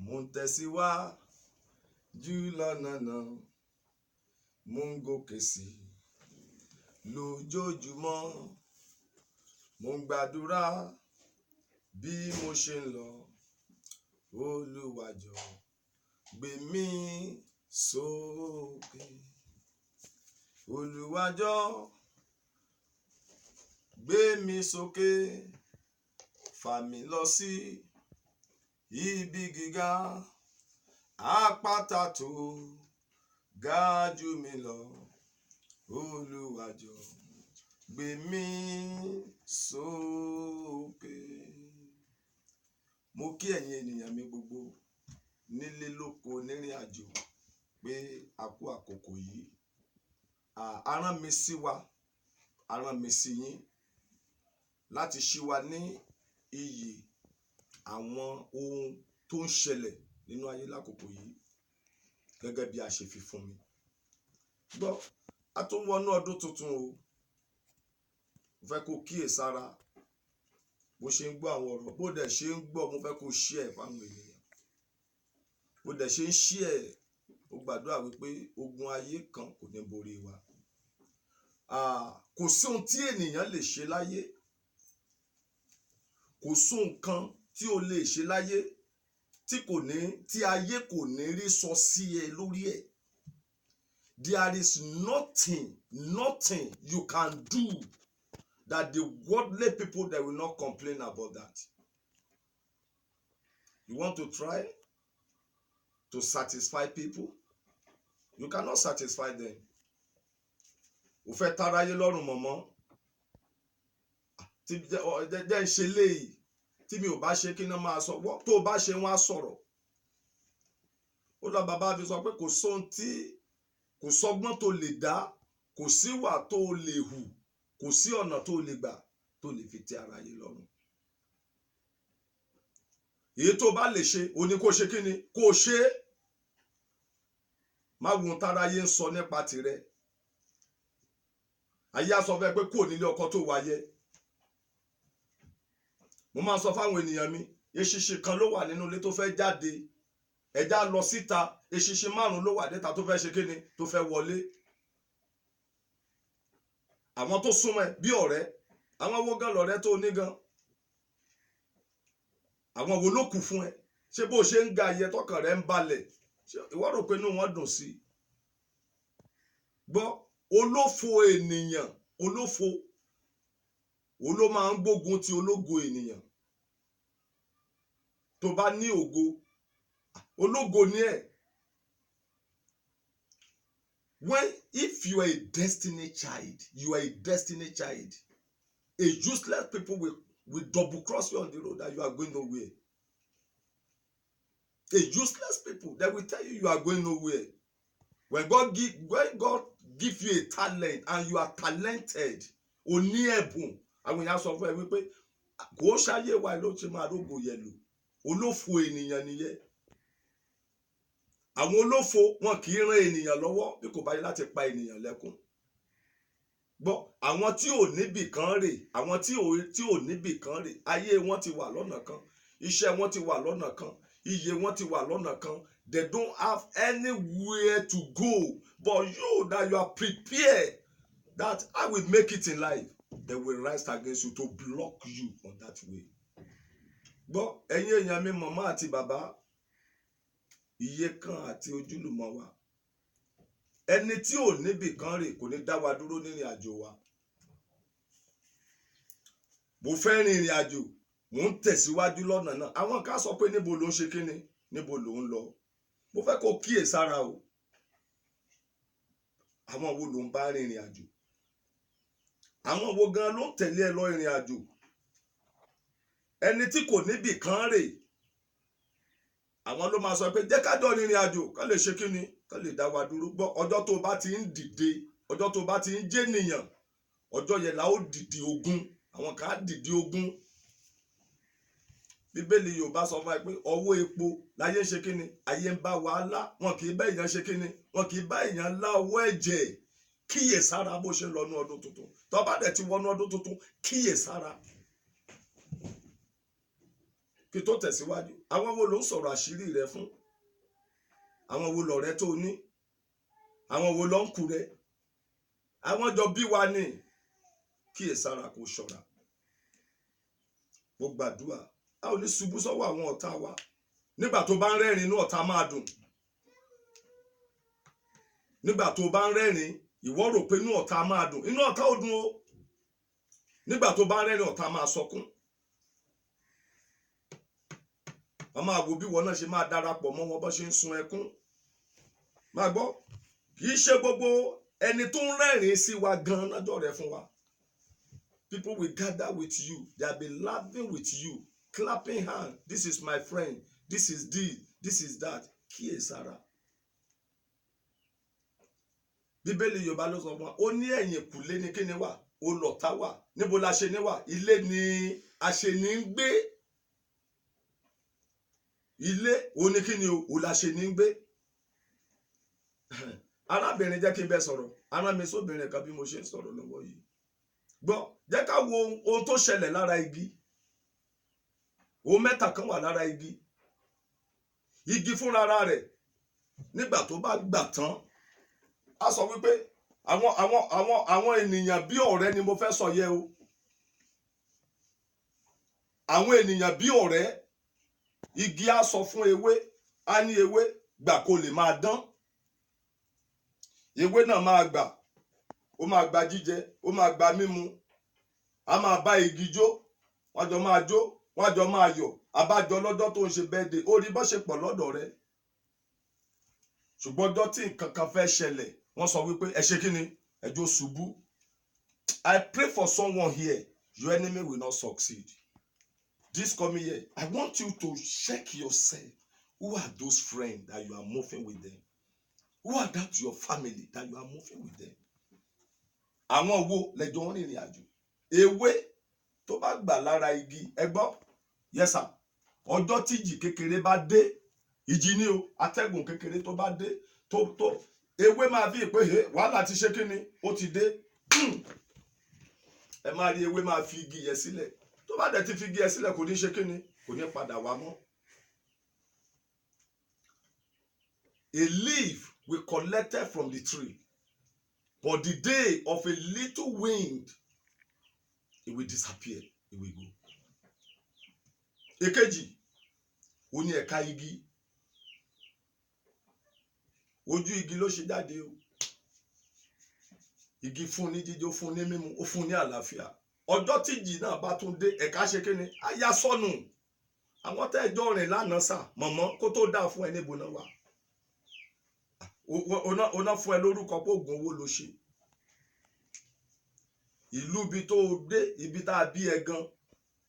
mo ń tẹ̀síwájú lọ́nà náà, mo ń gòkè sí lójoojúmọ́, mo ń gbàdúrà bí mo ṣe ń lọ. Olúwa jọ̀ọ́ gbé mi sókè. Olúwa jọ̀ọ́ gbé mi sókè, fà mí lọ sí ibi gíga, àpáta tó ga jù mí lọ. Olúwa jọ̀ọ́ gbé mi sókè. Mo kí ẹ̀yin ènìyàn mi gbogbo nílé lóko nírìn àjò pé a kú àkókò yìí. A rán mi sí wa, a rán mi sí yín láti ṣí wa ní iyì àwọn ohun tó ń ṣẹlẹ̀ nínú ayé lákòókò yìí gẹ́gẹ́ bí a ṣe fi fún mi. Gbọ́, a tún wọnú ọdún tuntun o. Mo fẹ́ kó kíyèsára bó ṣe ń gbọ́ àwọn ọ̀rọ̀, bó dẹ̀ ṣe ń gbọ́, mo fẹ́ kó share fáwọn ènìyàn. Bó dẹ̀ ṣe ń share, ó gbàdúrà wípé ogun ayé kan kò ní borí wa. Kò sí ohun tí ènìyàn lè ṣe láyé, kò sí nǹkan tí o lè ṣe láyé tí ayé kò ní rí sọ sí ẹ lórí ẹ̀. There is nothing you can do that the worldly people, they will not complain about that. You want to try to satisfy people? You cannot satisfy them. O fẹ́ táráyé lọ́rùn mọ̀mọ́. Jẹ́ ń ṣe léyìí tí mi ò bá ṣe kí ni máa sọ, tó o bá ṣe wọ́n á sọ̀rọ̀. Ó lọ bàbá fi sọ pé kò sọ́gbọ́n tó lè dá, kò síwà tó lè hù, kò sí ọ̀nà tó lè gbà tó lè fi tẹ́ aráyé lọ́rùn. Èyí tó bá lè ṣe, o ní kó ṣe kí ni? Kó ṣe é. Má wo ohun táráyé ń sọ nípa tirẹ̀. Ayé á sọ fẹ́ pé kò nílé ọkọ tó wáyé. Mo máa sọ fáwọn ènìyàn mi, eṣinṣin kan ló wà nínú ilé tó fẹ́ jáde. Ẹja lọ síta, eṣinṣin 5 ló wà níta tó fẹ́ ṣe kí ni? Tó fẹ́ wọlé. Àwọn tó súnmọ́ ẹ bí ọ̀rẹ́, àwọn wo gan lọ̀rẹ́ tó ní gan? Àwọn wo ló kù fún ẹ? Ṣé bó ṣe ń ga ayẹ tọkàn rẹ ń balẹ̀? Ìwọ rò pé inú wọn dùn sí? Gbọ́, olófo ènìyàn, olófo ló máa ń gbógun ti ológo ènìyàn. Tó bá ní ògo, ológo ni ẹ. If you are a destiny child, a useless people will double cross you on the road that you are going nowhere. A useless people, they will tell you are going nowhere. When God give you a talent and you are talented, o ní ẹ̀bùn, àwọn èèyàn sọ fún ẹ wípé kò ṣáyé wa ló ṣe máa rógo yẹn lò. Olófo ènìyàn nìyẹn. Àwọn olófo wọn kì í ràn ènìyàn lọ́wọ́ bí kò bá yẹ láti pa ènìyàn lẹ́kún. Gbọ́, àwọn tí ò níbì kan rè, àwọn tí ò níbì kan rè, ayé wọn ti wà lọ́nà kan, iṣẹ́ wọn ti wà lọ́nà kan, iye wọn ti wà lọ́nà kan. They don't have anywhere to go. But you, that you are prepared that I will make it in life, they will rise against you to block you on that way. Gbọ́, ẹ̀yin èèyàn mi, màmá àti bàbá, iye kan àti ojúlùmọ̀ wa. Ẹni tí ò níbì kan rè kò ní dá wa dúró nírìn àjò wa. Mo fẹ́ rìn ìrìn àjò, mo ń tẹ̀síwájú lọ́nà náà. Àwọn kan sọ pé níbo ló ń ṣe kíni? Níbo ló ń lọ? Mo fẹ́ kó kíyèsára o. Àwọn wo ló ń bá rìn ìrìn àjò? Àwọn wo gan ló ń tẹ̀lé ẹ lọ ìrìn àjò? Ẹni tí kò níbì kan rè, àwọn ló máa sọ pé jẹ́ ká jọ rìnrìn àjò, ká lè ṣe kíni? Ká lè dá wa dúró. Gbọ́, ọjọ́ tó bá ti ń dìde, ọjọ́ tó bá ti ń jẹ́ ènìyàn, ọjọ́ yẹn la ó dìde ogun. Àwọn kan á dìde ogun. Bíbélì Yorùbá sọ fún wa pé ọwọ́ epo láyé ń ṣe kíni? Ayé ń bá wa lá. Wọn kì í bá èèyàn ṣe kíni? Wọn kì í bá èèyàn lá ọwọ́ ẹ̀jẹ̀. Kíyèsára bó ṣe lọ́nú ọdún tuntun. Tó bá dẹ̀ ti wọnú ọdún tuntun, kíyèsára. kí tó tẹ̀síwájú, àwọn wo ló ń sọ̀rọ̀ àṣírí rẹ fún? Àwọn wo lọ̀rẹ́ tó ní? Àwọn wo ló ń kú rẹ? Àwọn jọ bí wa ní. Kíyèsára kó ṣọ́ra. Mo gbàdúrà a ò ní ṣubú sọ́wọ́ àwọn ọ̀tá wa. Nígbà tó bá ń rẹ́rìn inú ọ̀tá máa dùn. Nígbà tó bá ń rẹ́rìn ìwọ rò pé inú ọ̀tá máa dùn. Inú ọ̀tá ò dùn o. Nígbà tó bá ń rẹ́rìn ọ̀tá máa sọkún. Wọ́n máa wo bí wọn náà ṣe máa darapọ̀ mọ́ wọn bó ṣe ń sun ẹkún. Máa gbọ́, kì í ṣe gbogbo ẹni tó ń rẹ́rìn sí wa gan lọ́jọ́ rẹ̀ fún wa. People will gather with you. They'll be laughing with you, clapping hands. This is my friend. This is this. This is that. Kíyèsára. Bíbélì Yorùbá ló sọ fún wa. Ó ní ẹ̀yìn kùlé ni kíni wà? Ó lọ̀tá wà. Níbo la ṣe ní wà? Ilé ni a ṣe ní ń gbé. Ilé ó ní kíni o? Ó la ṣe ní ń gbé. Arábìnrin jẹ́ kí n bẹ sọ̀rọ̀. Arán mi sóbìnrin kan bí mo ṣe ń sọ̀rọ̀ lọ́wọ́ yìí. Gbọ́, jẹ́ ká wo ohun tó ṣẹlẹ̀ lára igi. Ohun mẹ́ta kan wà lára igi. Igi fúnra rẹ̀ nígbà tó bá gbà tán, a sọ wípé àwọn ènìyàn bí ọ̀rẹ́ ni mo fẹ́ sọ yẹ o. Àwọn ènìyàn bí ọ̀rẹ́, igi á sọ fún ewé, á ní ewé gbà kó lè máa dán. Ewé náà máa gbà, ó máa gba jíjẹ, ó máa gba mímu, a máa bá igi jó, wọ́n jọ máa jó, wọ́n jọ máa yọ̀, àbájọ lọ́jọ́ tó ń ṣe birthday, ó rí bó ṣe pọ̀ lọ́dọ̀ rẹ̀. Ṣùgbọ́n ọjọ́ tí nǹkan kan fẹ́ ṣẹlẹ̀, wọ́n sọ wípé ẹ ṣe kí ni? Ẹjọ́ ṣubú. I pray for someone here, your enemy will not succeed. This coming year, I want you to check yourself. Who are those friends that you are moving with them? Who are that your family that you are moving with them? Àwọn wo lẹjọ ń rìnrìn àjò? Ewé tó bá gbà lára igi, ẹ gbọ́? Yes sir. Ọjọ́ tí ìjì kékeré bá dé, ìjì ni o, atẹ́gùn kékeré tó bá dé, ewé máa fi pé wàhálà ti ṣe kí ni? Ó ti dé. Ẹ máa rí ewé máa fi igi yẹn sílẹ̀. Tó bá dẹ̀ ti fi igi yẹn sílẹ̀ kò ní ṣe kí ni? Kò ní padà wá mọ́. A leaf we collected from the tree, but the day of a little wind, it will disappear, it will go. Èkejì, ó ní ẹ̀ka igi. Ojú igi ló ṣe jáde o. Igi fún ní jíjẹ, ó fún ní mímu, ó fún ní àlàáfíà. Ọjọ́ tí ìjì náà bá tún dé, ẹ̀ka ṣe kíni? Á ya sọnù. Àwọn tẹ́ ẹjọ́ rìn lánàá sà, mọ̀mọ́ kó tó dáa fún ẹ níbo náà wà. Ọ̀nà fún ẹ lórúkọ pé oògùn owó ló ṣe. Ìlú ibi tó dé, ibi tá a bí ẹ gan,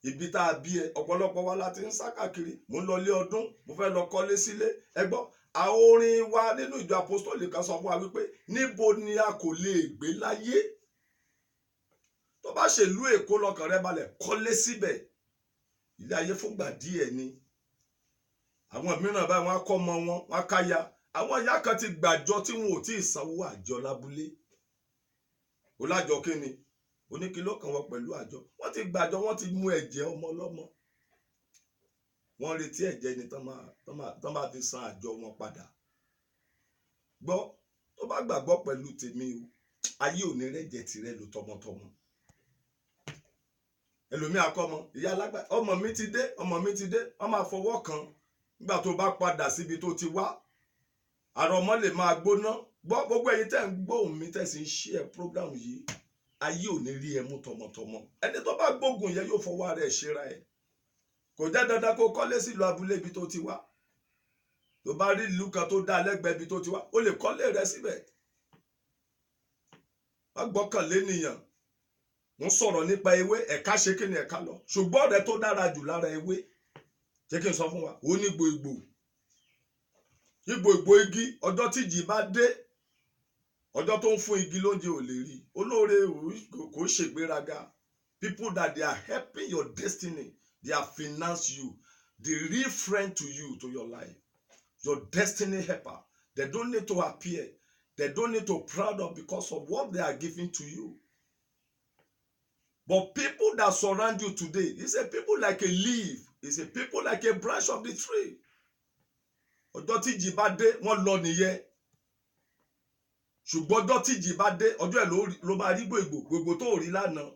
ibi tá a bí ẹ, ọ̀pọ̀lọpọ̀ wa láti ń sá káàkiri. Mo ń lọ ilé ọdún, mo fẹ́ lọ kọ́lé sílé. Ẹ gbọ́, orin wa nínú ìjọ apostoli kan sọ fún wa wípé níbo ni a kò lè gbé láyé? Tó bá ṣèlú Èkó lọ́kàn rẹ balẹ̀, kọ́lé síbẹ̀. Ilé ayé fúngbà díẹ̀ ni. Àwọn mìíràn báyìí wọ́n á kọ́ ọmọ wọn, wọ́n á káya. Àwọn ìyá kan ti gbàjọ tí wọn ò tí ì sanwó àjọ lábúlé. Olájọ kí ni? Oníkìló kan wọ pẹ̀lú àjọ. Wọ́n ti gbàjọ, wọ́n ti mú ẹ̀jẹ̀ ọmọ ọlọ́mọ. Wọ́n retí ẹ̀jẹ̀ ni tán máa fi san àjọ wọn padà. Gbọ́, tó bá gbàgbọ́ pẹ̀lú tèmi o, ayé ò ní rẹ́jẹ̀ tirẹ̀ lò tọmọtọmọ. Ẹlòmí akọ́mọ, ìyá alágbà, ọmọ mi ti dé, wọ́n máa fọwọ́ kan. Nígbà tó bá padà síbi tó ti wá, àrọ̀ ọmọ lè máa gbóná. Gbọ́, gbogbo ẹ̀yin tẹ́ ń gbóhùn mi tẹ́ sì ń share program yìí, ayé ò ní rí ẹ mú tọmọtọmọ. Ẹni tó bá gbógun yẹn yóò fọwọ́ rẹ̀ ṣera ẹ̀. Kò jẹ́ dandan kó kọ́lé sílùú abúlé ibi tó ti wá. Tó bá rí ìlú kan tó dá lẹ́gbẹ̀ẹ́ ibi tó ti wá, ó lè kọ́lé rẹ̀ síbẹ̀. Wọ́n gbọ́kànlé nìyàn. Wọ́n sọ̀rọ̀ nípa ewé, ẹ̀ka ṣe kí ni ẹ̀ka lọ. Ṣùgbọ́n ọ̀rẹ́ tó dára jù lára ewé, jẹ́ kí n sọ fún wa, ó ní gbòìgbò. Ìgbòìgbò igi, ọjọ́ tí ìjì bá dé, ọjọ́ tó ń fún igi lóúnjẹ ò lè rí. Olóore kò ṣègbéraga. People that they are helping your destiny, they have financed you. The real friend to you, to your life. Your destiny helper. They don't need to appear. They don't need to proud of because of what they are giving to you. But people that surround you today, it's a people like a leaf. is a people like a branch of the tree. Ọjọ́ tí ìjì bá dé wọ́n lọ nìyẹn. Ṣùgbọ́n ọjọ́ tí ìjì bá dé ọjọ́ ẹ̀ ló máa rí gbogbo tó rí lánàá.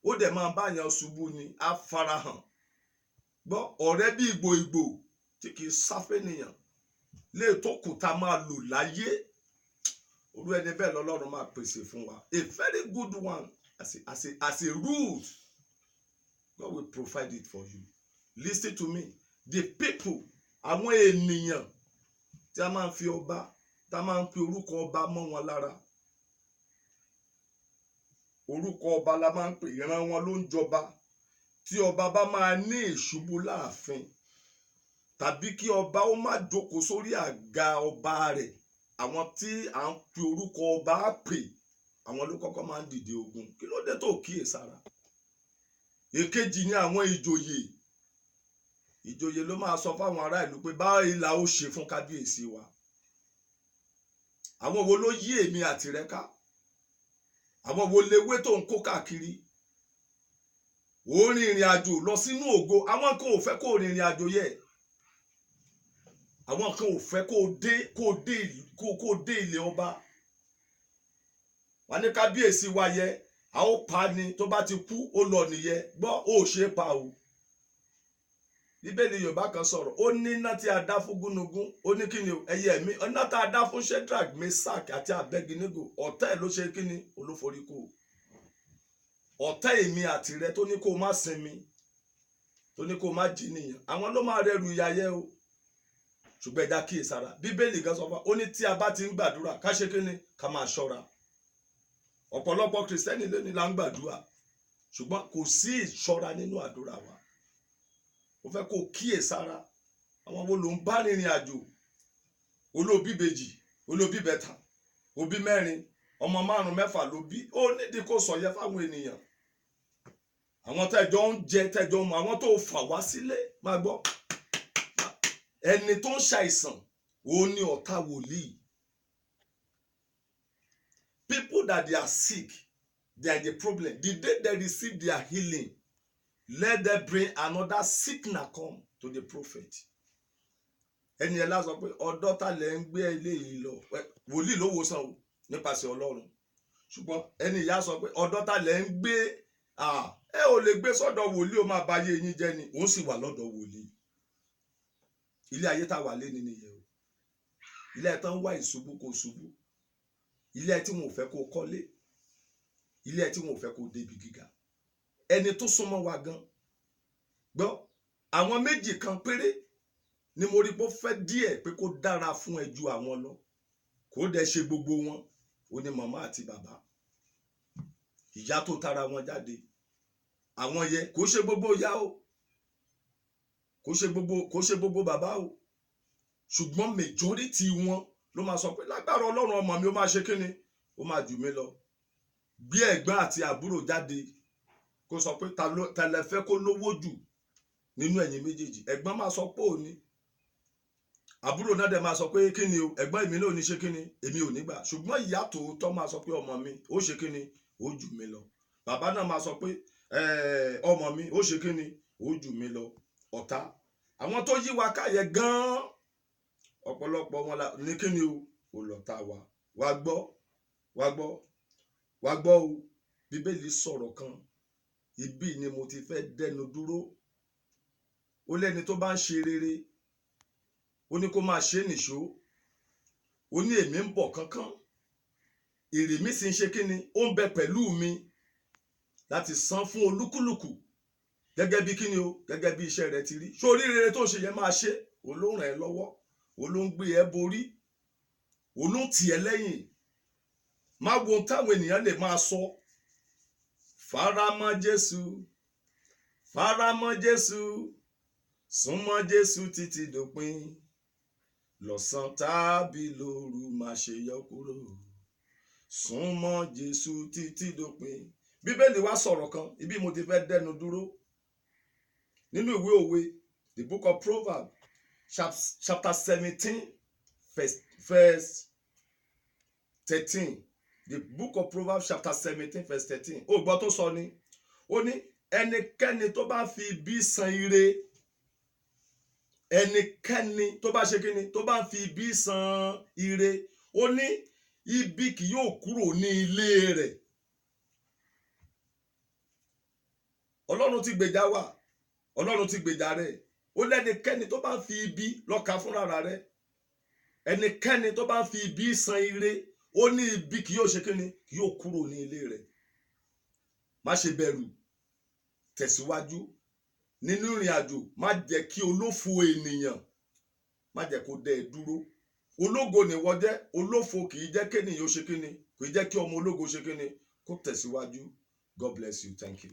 Ó dẹ̀ máa bá yàn ṣubú ni á farahàn. Gbọ́ ọ̀rẹ́ bí ìgbò tí kì í sáfẹ́ nìyàn lè tó kù tá a máa lò láyé. Olú ẹni bẹ́ẹ̀ lọ́lọ́run máa pèsè fún wa. A very good one as a root. God will provide it for you. Listen to me. The people, àwọn ènìyàn tí a máa ń fi ọba, tí a máa ń pe orúkọ ọba mọ́ wọn lára. Orúkọ ọba la máa ń pè, ìran wọn ló ń jọba. Tí ọba bá máa ní ìṣubú láàfin, tàbí kí ọba ó má jókòó sórí àga ọba rẹ̀, àwọn tí à ń pe orúkọ ọba pè, àwọn ló kọ́kọ́ máa ń dìde ogun. Kí ló dé tó kíyèsára? Èkejì ni àwọn ìjòyè. Ìjòyè ló máa sọ fáwọn ará ìlú pé báyìí la ó ṣe fún kábíyèsí wa. Àwọn wo ló yí èmi àti rẹ ká? Àwọn wo lewé tó ń kó káàkiri? Ó rin ìrìn àjò lọ sínú ògo. Àwọn kan ò fẹ́ kó rin ìrìn àjò yẹ. Àwọn kan ò fẹ́ kó dé ilé ọba. Wọ́n ní kábíyèsí wa yẹ, a ó pa ni, tó bá ti kú ó lọ nìyẹn. Gbọ́ ó ṣe pa o. Bíbélì Yorùbá kan sọ̀rọ̀, ó ní iná tí a dá fún gúnugún, ó ní kíni o, ẹyẹ mi, iná tí a dá fún Shadrach, Meshach àti Abednego, ọ̀tá ẹ̀ ló ṣe kíni, olóforí kó. Ọ̀tá èmi àti rẹ tó ní kó má sinmi, tó ní kó má jí nìyàn, àwọn ló máa rẹrù ìyà yẹ o. Ṣùgbọ́n ẹ̀dá kíyèsára, Bíbélì gan sọ fún wa, ó ní tí a bá ti ń gbàdúrà ká ṣe kíni, ká máa ṣọ́ra. Ọ̀pọ̀lọpọ̀ Kìrìsìtẹ́nì lónìí là ń gbàdúrà, ṣùgbọ́n kò sí ìṣọ́ra nínú àdúrà wa. Mo fẹ́ kó kíyèsára, àwọn wo ló ń bá rìnrìn àjò? Olóbí bèjì, olóbí bẹ̀ta, òbí mẹ́rin, ọmọ 5 mẹ́fà ló bí. Ó nídìí kó sọ yẹ fáwọn ènìyàn. Àwọn tẹ́jọ ń jẹ, tẹ́jọ ń mu, àwọn tó fà wá sílé, máa gbọ́. Ẹni tó ń ṣàìsàn, òun ni ọ̀tá wòlíì. People that they are sick, they are the problem. The day they receive their healing, let them bring another sickness come to the prophet. Ẹni ẹ lásọ pé ọ̀dọ̀ ta lẹ ń gbé eléyìí lọ, wòlíì ló wòsàn o nípasẹ̀ Ọlọ́run. Ṣùgbọ́n ẹni ìyá sọ pé ọ̀dọ̀ ta lẹ ń gbé, ẹ ò lè gbé sọ́dọ̀ wòlíì, ó máa báyé yín jẹ́ ni. Òun sì wà lọ́dọ̀ wòlíì. Ilé ayé tá wà lé nìyẹn o. Ilé ẹ̀ tán wá ìṣubú kó ṣubú. Ilé ẹ̀ tí wọn ò fẹ́ kó kọ́lé. Ilé ẹ̀ tí wọn ò fẹ́ kó débi gíga. Ẹni tó súnmọ́ wa gan gbọ́, àwọn méjì kan péré ni mo rí pé ó fẹ́ díẹ̀ pé kó dára fún ẹ ju àwọn lọ, kó dẹ̀ ṣe gbogbo wọn. Ó ní màmá àti bàbá, ìyá tó tara wọn jáde. Àwọn yẹ kò ṣe gbogbo ìyá o, kò ṣe gbogbo bàbá o, ṣùgbọ́n majority wọn ló máa sọ pé lágbára Ọlọ́run ọmọ mi ó máa ṣe kíni, ó máa jù mí lọ. Bí ẹ̀gbọ́n àti àbúrò jáde, kó sọ pé ta lẹ fẹ́ kó lówó jù nínú ẹ̀yin méjèèjì. Ẹ̀gbọ́n máa sọ pé òní, àbúrò náà dẹ̀ máa sọ pé kíni o, ẹ̀gbọ́n èmi náà ò ní ṣe kíni, èmi ò ní gbà. Ṣùgbọ́n ìyá tòótọ́ máa sọ pé ọmọ mi ó ṣe kíni, ó jù mí lọ. Bàbá náà máa sọ pé ọmọ mi ó ṣe kíni, ó jù mí lọ. Ọ̀tá, àwọn tó yí wa káyẹ gan-an, ọ̀pọ̀lọpọ̀ wọn ní kíni o, ò lọ̀tá wa. Wá gbọ́ o. Bíbélì sọ̀rọ̀ kan, ibi ni mo ti fẹ́ dẹnu dúró. Ó lẹ́ni tó bá ń ṣe rere, ó ní kó máa ṣe nìṣó. Ó ní èmi ń bọ̀ kánkán, èrè mi sì ń ṣe kíni, ó ń bẹ pẹ̀lú mi láti san fún olúkúlùkù gẹ́gẹ́ bí kíni o, gẹ́gẹ́ bí iṣẹ́ rẹ̀ ti rí. Ṣó orí rere tó ń ṣe yẹn máa ṣe, òun ló ràn ẹ́ lọ́wọ́, òun ló ń gbé ẹ borí, òun ló ń tì ẹ́ lẹ́yìn. Má wo ohun táwọn ènìyàn lè máa sọ. Faramọ́ Jésù, faramọ́ Jésù, súnmọ́ Jésù títí dòpin. Lọ́sàn tàbí lóru má ṣe yọ kúrò. Súnmọ́ Jésù títí dòpin. Bíbélì wá sọ̀rọ̀ kan, ibi mo ti fẹ́ dẹnu dúró. Nínú ìwé òwe, the book of Proverbs, chapter 17, verse 13. The book of Proverbs chapter 17 verse 13. Ó gbọ́ tó sọ ni, ó ní ẹnikẹ́ni tó bá fi ibi san ire, ẹnikẹ́ni tó bá ṣe kíni tó bá ń fi ibi san ire ó ní ibi kì yóò kúrò ní ilé rẹ̀. Ọlọ́run ti gbèjà wa, Ọlọ́run ti gbèjà rẹ̀. Ó lẹ́nikẹ́ni tó bá ń fi ibi lọ́ka fúnra rẹ̀, ẹnikẹ́ni tó bá ń fi ibi san ire ó ní ibi kì yóò ṣe kíni kì yóò kúrò ní ilé rẹ̀. Má ṣe bẹ̀rù, tẹ̀síwájú nínú ìrìn àjò. Má jẹ́ kí olófo ènìyàn má jẹ́ kó dẹ́ ẹ dúró. Ológo ni wọ́n jẹ́, olófo kì í jẹ́ kéèyàn ó ṣe kíni, kì í jẹ́ kí ọmọ ológo ṣe kíni kó tẹ̀síwájú. God bless you. Thank you.